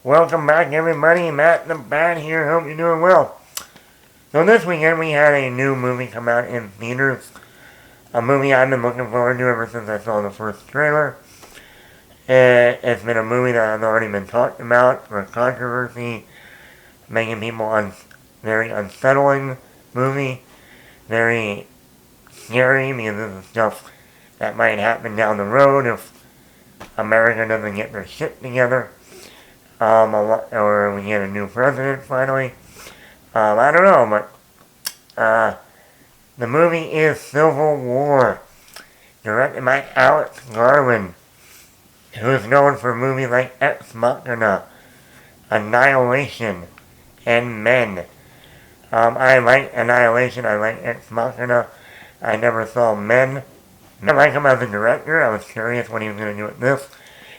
Welcome back, everybody. Matt the Bat here. Hope you're doing well. So this weekend we had a new movie come out in theaters. A movie I've been looking forward to ever since I saw the first trailer. It's been a movie that has already been talked about for controversy, making people very unsettling movie, very scary because this is stuff that might happen down the road if America doesn't get their shit together. Or we get a new president finally. I don't know, but the movie is Civil War, directed by Alex Garland, who is known for movies like Ex Machina, Annihilation, and Men. I like Annihilation, I like Ex Machina. I never saw Men. I like him as a director. I was curious what he was going to do with this.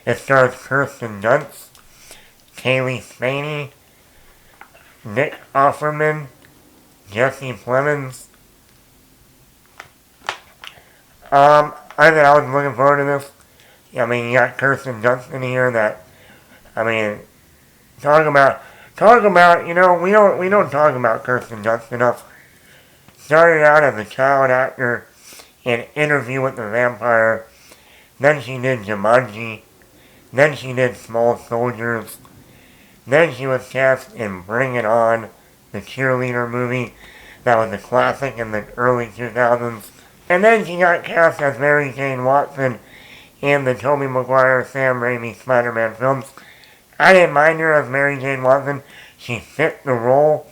It stars Kirsten Dunst, Cailee, Spaeney, Nick Offerman, Jesse Plemons. I was looking forward to this. I mean, you got Kirsten Dunst in here that, I mean, talk about, you know, we don't talk about Kirsten Dunst enough. Started out as a child actor in Interview with the Vampire. Then she did Jumanji. Then she did Small Soldiers. Then she was cast in Bring It On, the cheerleader movie that was a classic in the early 2000s. And then she got cast as Mary Jane Watson in the Tobey Maguire, Sam Raimi Spider-Man films. I didn't mind her as Mary Jane Watson. She fit the role.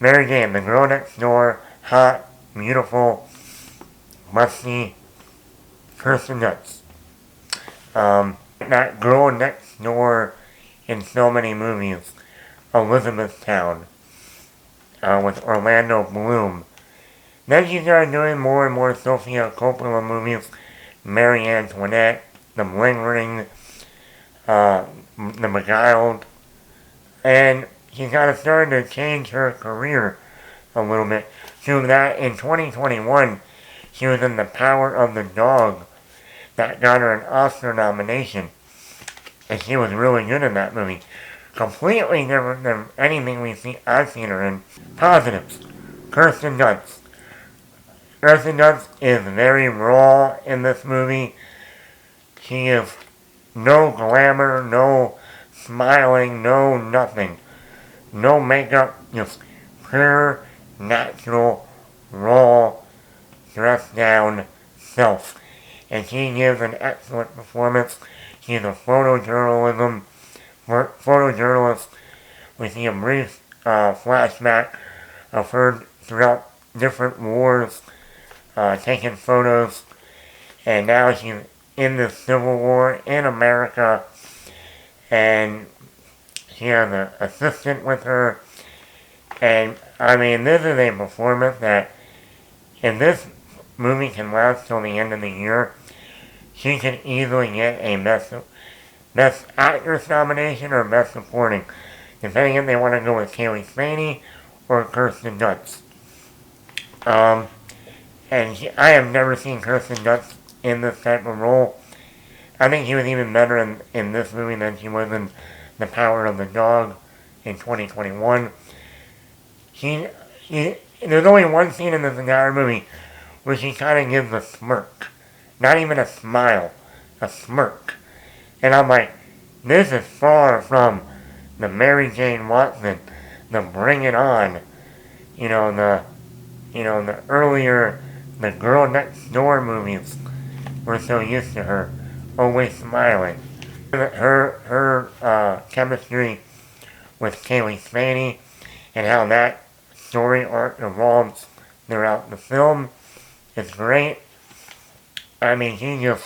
Mary Jane, the girl next door, hot, beautiful, musty, Kirsten Dunst. That girl next door in so many movies, Elizabethtown, with Orlando Bloom. Then she started doing more and more Sofia Coppola movies, Marie Antoinette, The Bling Ring, The Beguiled, and she kind of started to change her career a little bit. So that in 2021, she was in The Power of the Dog, that got her an Oscar nomination. And she was really good in that movie. Completely different than anything I've seen her in. Positives. Kirsten Dunst. Kirsten Dunst is very raw in this movie. She is no glamour, no smiling, no nothing. No makeup, just pure, natural, raw, dressed down self. And she gives an excellent performance. She's a photojournalist. We see a brief flashback of her throughout different wars, taking photos, and now she's in the Civil War in America, and she has an assistant with her, and I mean, this is a performance that, if this movie can last till the end of the year, she could easily get a Best Actress nomination or Best Supporting, depending if they want to go with Cailee Spaeney or Kirsten Dunst. I have never seen Kirsten Dunst in this type of role. I think she was even better in this movie than she was in The Power of the Dog in 2021. There's only one scene in this entire movie where she kind of gives a smirk. Not even a smile, a smirk. And I'm like, this is far from the Mary Jane Watson, the Bring It On, the earlier, the Girl Next Door movies. We're so used to her, always smiling. Her chemistry with Cailee Spaeney and how that story arc evolves throughout the film is great. I mean, you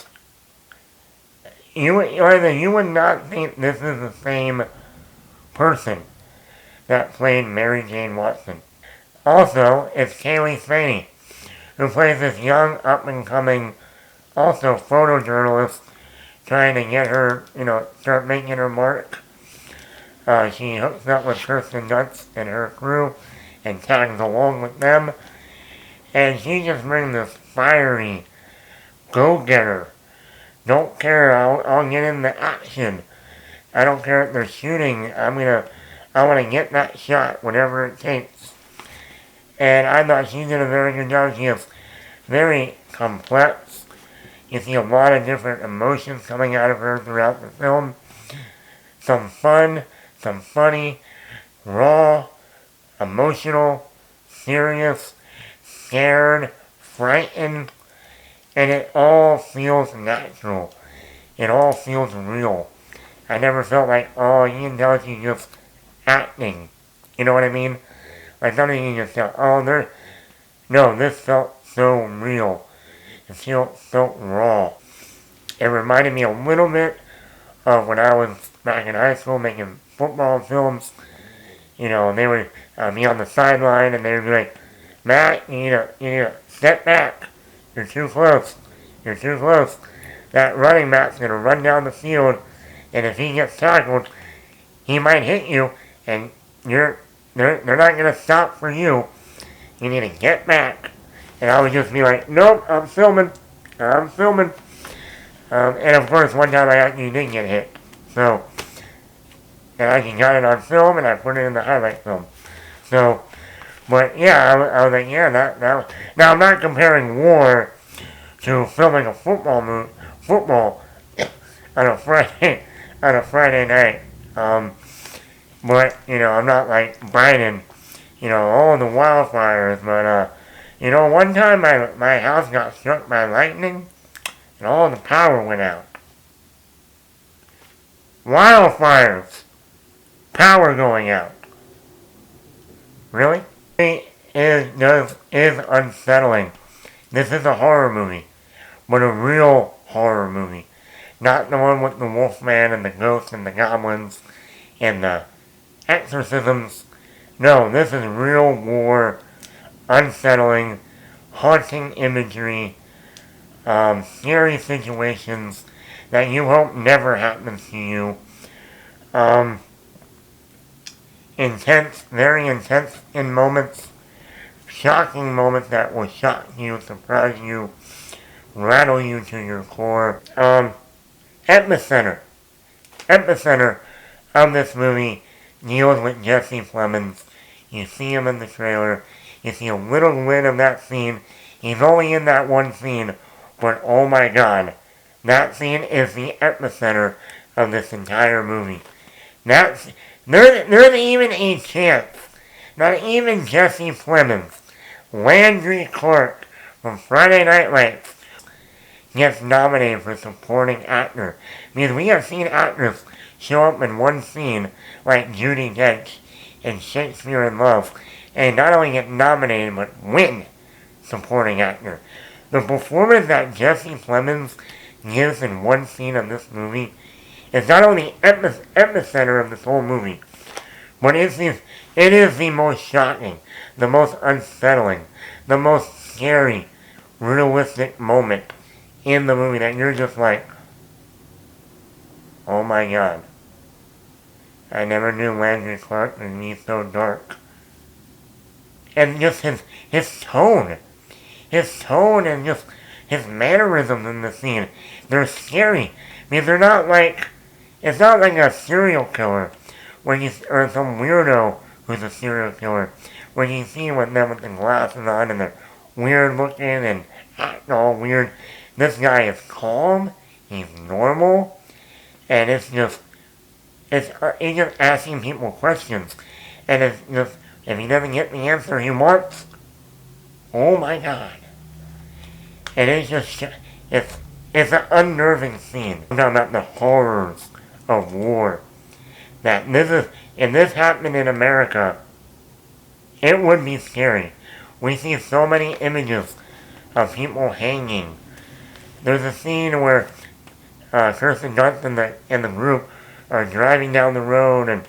would not think this is the same person that played Mary Jane Watson. Also, it's Cailee Spaeney, who plays this young, up-and-coming, also photojournalist, trying to get her, start making her mark. She hooks up with Kirsten Dunst and her crew and tags along with them. And she just brings this fiery, go-getter, don't care, I'll get in the action I don't care if they're shooting. I want to get that shot, whatever it takes. And I thought she did a very good job. She is very complex. You see a lot of different emotions coming out of her throughout the film. Some fun, some funny, raw, emotional, serious, scared, frightened, and it all feels natural. It all feels real. I never felt like, oh, you can tell she's just acting. You know what I mean? Like something you just tell, no, this felt so real. It felt so raw. It reminded me a little bit of when I was back in high school making football films. You know, they would be on the sideline and they would be like, Matt, you need to step back. You're too close. You're too close. That running back's going to run down the field, and if he gets tackled, he might hit you, and they're not going to stop for you. You need to get back. And I would just be like, nope, I'm filming. And of course, one time I actually did get hit. So, and I got it on film, and I put it in the highlight film. So, but yeah, I was like, yeah, that. Now I'm not comparing war to filming a football on a Friday night. But I'm not like Biden, the wildfires. But one time my house got struck by lightning, and all the power went out. Wildfires, power going out. Really? It is unsettling. This is a horror movie, but a real horror movie. Not the one with the Wolfman and the ghosts and the goblins and the exorcisms. No, this is real war, unsettling, haunting imagery, scary situations that you hope never happens to you. Intense, very intense in moments, shocking moments that will shock you, surprise you, rattle you to your core. Epicenter of this movie deals with Jesse Plemons. You see him in the trailer. You see a little bit of that scene. He's only in that one scene, but oh my god, that scene is the epicenter of this entire movie. There's even a chance that even Jesse Plemons, Landry Clark from Friday Night Lights, gets nominated for supporting actor. Because we have seen actors show up in one scene like Judi Dench in Shakespeare in Love and not only get nominated but win supporting actor. The performance that Jesse Plemons gives in one scene of this movie is not only epicenter of this whole movie, but it is the most shocking, the most unsettling, the most scary, realistic moment in the movie that you're just like, oh my god. I never knew Landry Clark would be so dark. And just his tone and just his mannerisms in the scene, they're scary. Because they're not like, it's not like a serial killer, or some weirdo who's a serial killer, when you see them with the glasses on and they're weird looking and acting all weird. This guy is calm, he's normal, and he's just asking people questions. And it's just, if he doesn't get the answer he wants, oh my god. And it's just, it's an unnerving scene. I'm talking about the horrors of war. That if this happened in America, it would be scary. We see so many images of people hanging. There's a scene where Kirsten Dunst and the group are driving down the road and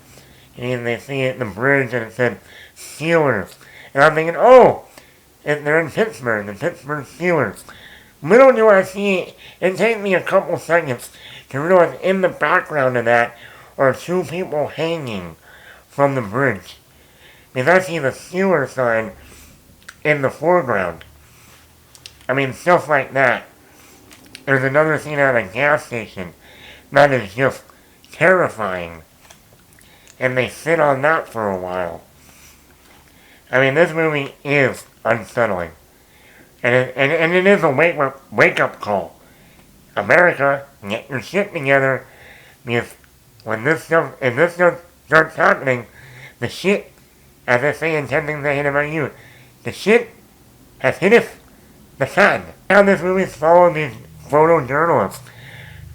they see it in the bridge and it said Steelers. And I'm thinking, oh, they're in Pittsburgh, the Pittsburgh Steelers. Little do I see, it takes me a couple seconds to realize in the background of that are two people hanging from the bridge. Because I see the Steelers sign in the foreground. I mean, stuff like that. There's another scene at a gas station that is just terrifying. And they sit on that for a while. I mean, this movie is unsettling. And it is a wake-up call. America, get your shit together, because when this stuff starts happening, the shit, as I say in 10 Things I Hate About You, the shit has hit the fan. Now this movie's followed these photojournalists.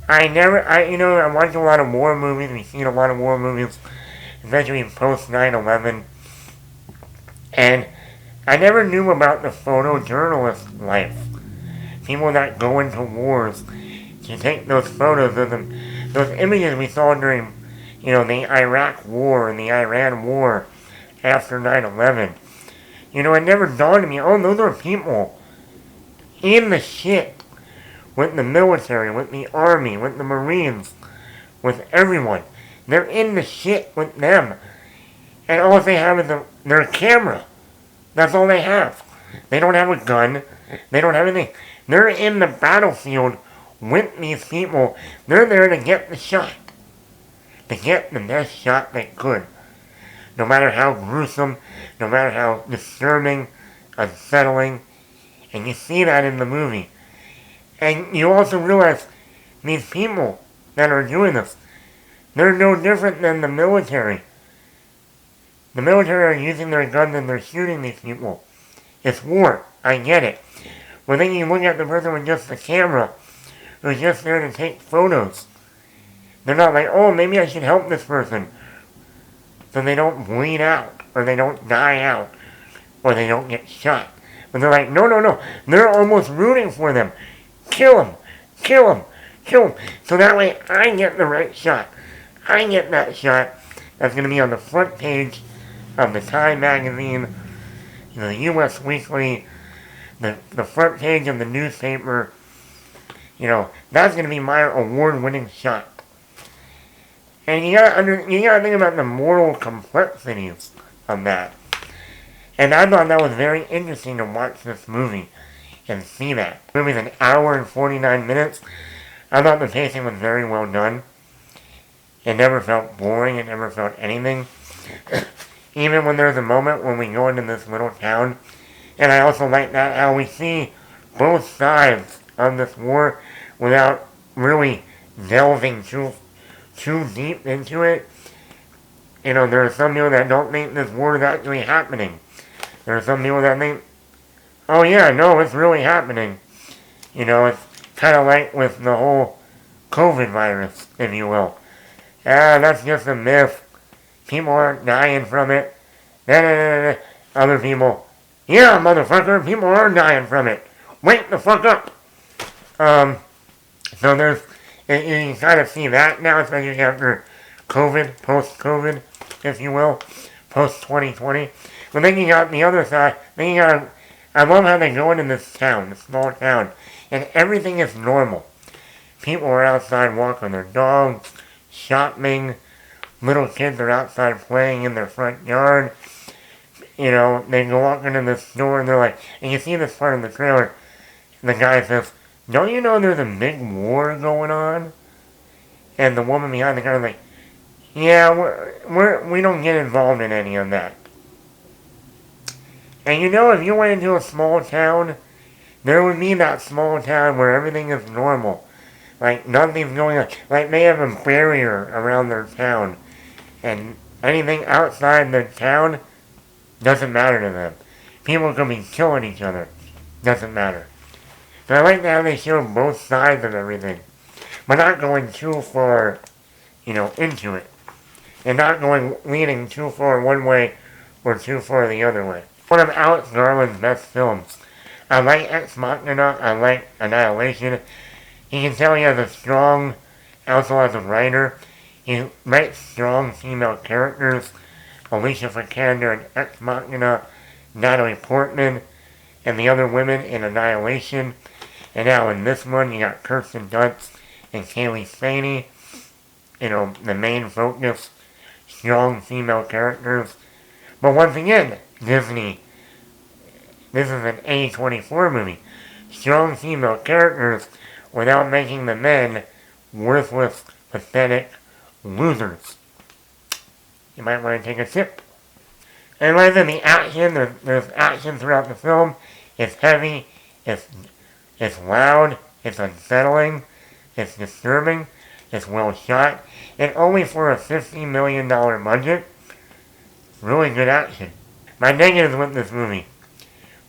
I watch a lot of war movies, we've seen a lot of war movies, especially post 9/11, and I never knew about the photojournalist life. People that go into wars to take those photos of them, those images we saw during, the Iraq War and the Iran War after 9/11. It never dawned on me, oh, those are people in the shit with the military, with the army, with the Marines, with everyone. They're in the shit with them. And all they have is their camera. That's all they have. They don't have a gun. They don't have anything. They're in the battlefield with these people. They're there to get the shot. To get the best shot they could. No matter how gruesome, no matter how disturbing, unsettling. And you see that in the movie. And you also realize these people that are doing this, they're no different than the military. The military are using their guns and they're shooting these people. It's war. I get it. But then you look at the person with just the camera, who's just there to take photos. They're not like, oh, maybe I should help this person, so they don't bleed out, or they don't die out, or they don't get shot. But they're like, no. They're almost rooting for them. Kill him. Kill him. Kill him. So that way I get the right shot. I get that shot that's going to be on the front page of the Time magazine, the U.S. Weekly, the front page of the newspaper. That's going to be my award-winning shot. And you gotta think about the moral complexities of that. And I thought that was very interesting to watch this movie and see that. The movie's an hour and 49 minutes. I thought the pacing was very well done. It never felt boring. It never felt anything. Even when there's a moment when we go into this little town. And I also like that how we see both sides of this war without really delving too deep into it. There are some people that don't think this war is actually happening. There are some people that think, oh yeah, no, it's really happening. It's kind of like with the whole COVID virus, if you will. That's just a myth. People aren't dying from it. Other people, yeah, motherfucker, people are dying from it. Wake the fuck up. So you kind of see that now, especially after COVID, post-COVID, if you will, post-2020. But then you got the other side, I love how they go into this town, this small town, and everything is normal. People are outside walking their dogs, shopping, little kids are outside playing in their front yard. They go walk into the store and they're like, and you see this part of the trailer, the guy says, don't you know there's a big war going on? And the woman behind the counter is like, yeah, we don't get involved in any of that. And if you went into a small town, there would be that small town where everything is normal. Like, nothing's going on. Like, they have a barrier around their town. And anything outside the town doesn't matter to them. People could be killing each other. Doesn't matter. So I like how they show both sides of everything. But not going too far, into it. And not leaning too far one way or too far the other way. One of Alex Garland's best films. I like Ex Machina. I like Annihilation. You can tell he has a strong, also as a writer, he writes strong female characters. Alicia Vikander in Ex Machina, Natalie Portman, and the other women in Annihilation. And now in this one, you got Kirsten Dunst and Cailee Spaeney. The main focus, strong female characters. But once again, Disney, this is an A24 movie. Strong female characters without making the men worthless, pathetic, losers. You might want to take a sip. And like I said, the action, there's action throughout the film. It's heavy, it's loud, it's unsettling, it's disturbing, it's well shot, and only for a $50 million budget, really good action. My negatives with this movie.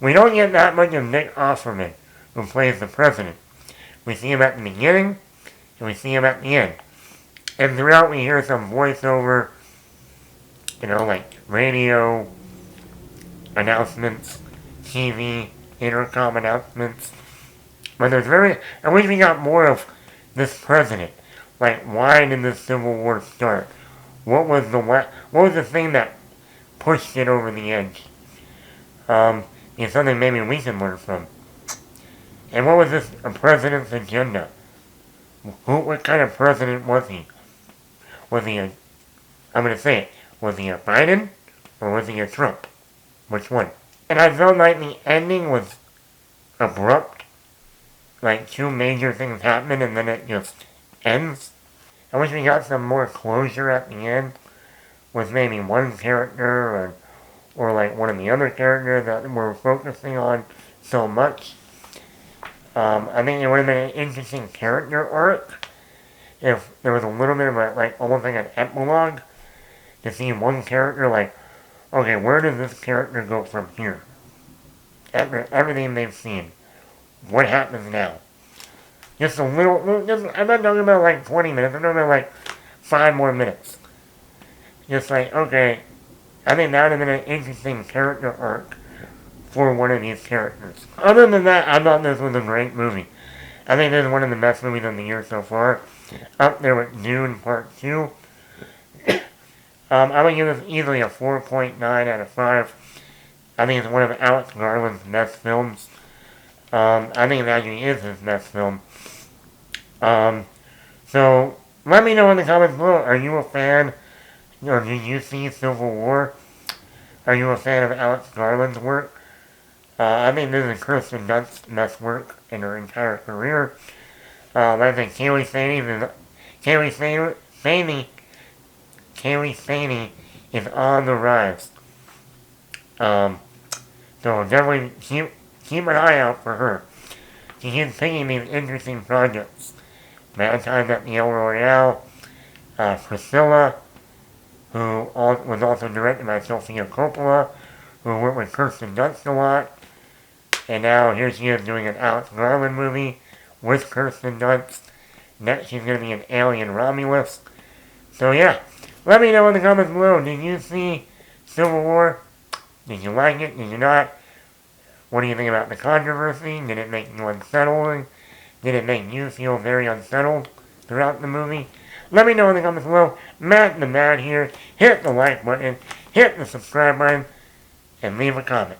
We don't get that much of Nick Offerman, who plays the president. We see him at the beginning, and we see him at the end. And throughout we hear some voiceover, like radio announcements, TV, intercom announcements. But I wish we got more of this president. Like, why did this Civil War start? What was the thing that pushed it over the edge? It's something maybe we can learn from. And what was this president's agenda? What kind of president was he? Was he I'm going to say it. Was he a Biden or was he a Trump? Which one? And I felt like the ending was abrupt. Like two major things happen and then it just ends. I wish we got some more closure at the end with maybe one character or like one of the other characters that we're focusing on so much. I think it would have been an interesting character arc if there was a little bit of almost like an epilogue to see one character okay, where does this character go from here? After everything they've seen, what happens now? Just a little, I'm not talking about 20 minutes, I'm talking about 5 more minutes. Just okay, I think that would have been an interesting character arc for one of these characters. Other than that, I thought this was a great movie. I think this is one of the best movies of the year so far. Up there with Dune Part 2. I'm going to give this easily a 4.9 out of 5. I think it's one of Alex Garland's best films. I think it actually is his best film. So, let me know in the comments below, are you a fan, or did you see Civil War? Are you a fan of Alex Garland's work? I think this is Kirsten Dunst's best work in her entire career. I think Cailee Spaeney is on the rise. So definitely keep an eye out for her. She keeps picking these interesting projects. Bad Times at the El Royale, Priscilla, who was also directed by Sofia Coppola, who worked with Kirsten Dunst a lot. And now here she is doing an Alex Garland movie with Kirsten Dunst. Next she's going to be an Alien Romulus. So yeah, let me know in the comments below. Did you see Civil War? Did you like it? Did you not? What do you think about the controversy? Did it make you unsettled? Did it make you feel very unsettled throughout the movie? Let me know in the comments below. Matt the Mad here. Hit the like button, hit the subscribe button, and leave a comment.